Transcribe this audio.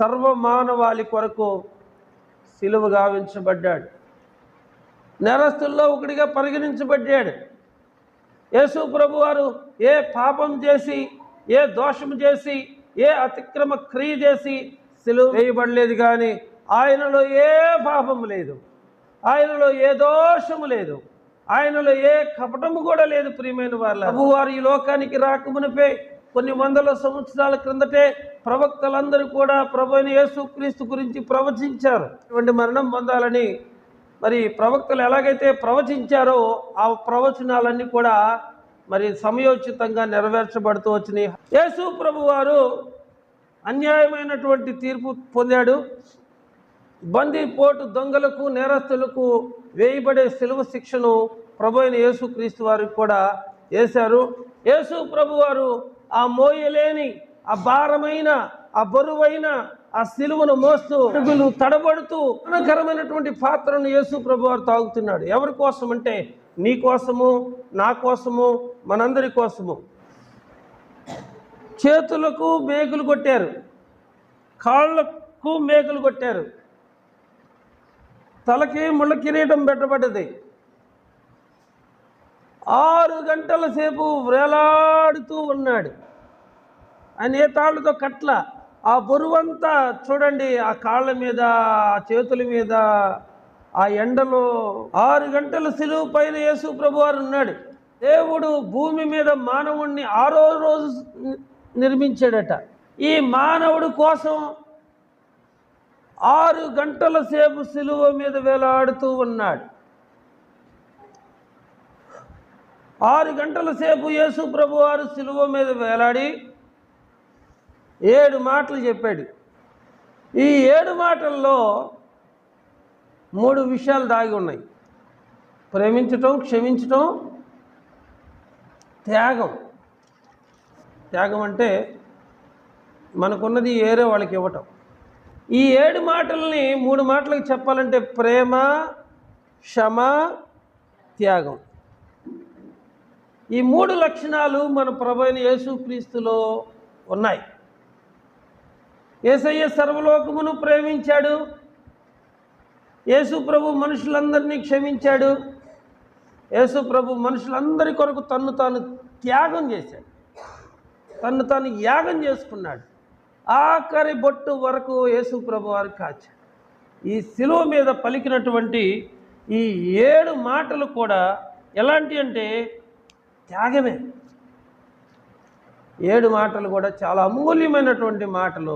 సర్వమానవాళి కొరకు సిలువ గావించబడ్డాడు. నేరస్తుల్లో ఒకటిగా పరిగణించబడ్డాడు. యేసు ప్రభువారు ఏ పాపం చేసి, ఏ దోషం చేసి, ఏ అతిక్రమ క్రియ చేసి సిలువ వేయబడలేదు. కానీ ఆయనలో ఏ పాపము లేదు, ఆయనలో ఏ దోషము లేదు, ఆయనలో ఏ కపటము కూడా లేదు. ప్రియమైన వారు, ప్రభువారు ఈ లోకానికి రాకమునిపే కొన్ని వందల సంవత్సరాల క్రిందటే ప్రవక్తలందరూ కూడా ప్రభు అయిన యేసుక్రీస్తు గురించి ప్రవచించారు. ఇటువంటి మరణం పొందాలని మరి ప్రవక్తలు ఎలాగైతే ప్రవచించారో ఆ ప్రవచనాలన్నీ కూడా మరి సమయోచితంగా నెరవేర్చబడుతూ వచ్చినాయి. యేసు ప్రభువారు అన్యాయమైనటువంటి తీర్పు పొందాడు. బందిపోటు దొంగలకు, నేరస్తులకు వేయబడే సిలువ శిక్షను ప్రభు అయిన యేసుక్రీస్తు వారికి కూడా వేశారు. యేసు ప్రభువారు ఆ మోయలేని, ఆ భారమైన, ఆ బరువైన ఆ సిలువను మోస్తూ అడుగులు తడబడుతూ అనంతకరమైనటువంటి పాత్రను యేసు ప్రభువారు తాగుతున్నాడు. ఎవరి కోసం అంటే నీ కోసము, నా కోసము, మనందరి కోసము. చేతులకు మేకులు కొట్టారు, కాళ్ళకు మేకులు కొట్టారు, తలకి ముళ్ళ కిరీటం పెట్టబడ్డది. 6 గంటల సేపు వేలాడుతూ ఉన్నాడు. ఆయన ఏ తాళ్ళతో కట్ల, ఆ బరువంతా చూడండి, ఆ కాళ్ళ మీద, ఆ చేతుల మీద, ఆ ఎండలో 6 గంటల సిలువ పైన యేసు ప్రభువారు ఉన్నాడు. దేవుడు భూమి మీద మానవుణ్ణి 6వ రోజు నిర్మించాడట. ఈ మానవుడి కోసం 6 గంటల సేపు సిలువ మీద వేలాడుతూ ఉన్నాడు. 6 గంటల సేపు యేసు ప్రభువారు సిలువ మీద వేలాడి 7 మాటలు చెప్పాడు. ఈ 7 మాటల్లో 3 విషయాలు దాగి ఉన్నాయి: ప్రేమించటం, క్షమించటం, త్యాగం. త్యాగం అంటే మనకున్నది ఏరే వాళ్ళకి ఇవ్వటం. ఈ 7 మాటల్ని 3 మాటలకు చెప్పాలంటే ప్రేమ, క్షమ, త్యాగం. ఈ 3 లక్షణాలు మన ప్రభు అయిన యేసుక్రీస్తులో ఉన్నాయి. యేసయ్య సర్వలోకమును ప్రేమించాడు. యేసు ప్రభు మనుషులందరినీ క్షమించాడు. యేసు ప్రభు మనుషులందరి కొరకు తన్ను తాను త్యాగం చేశాడు, తన్ను తాను యాగం చేసుకున్నాడు. ఆఖరి బొట్టు వరకు యేసు ప్రభు వారు కాచాడు. ఈ శిలువ మీద పలికినటువంటి ఈ 7 మాటలు కూడా ఎలాంటి అంటే త్యాగమే. 7 మాటలు కూడా చాలా అమూల్యమైనటువంటి మాటలు.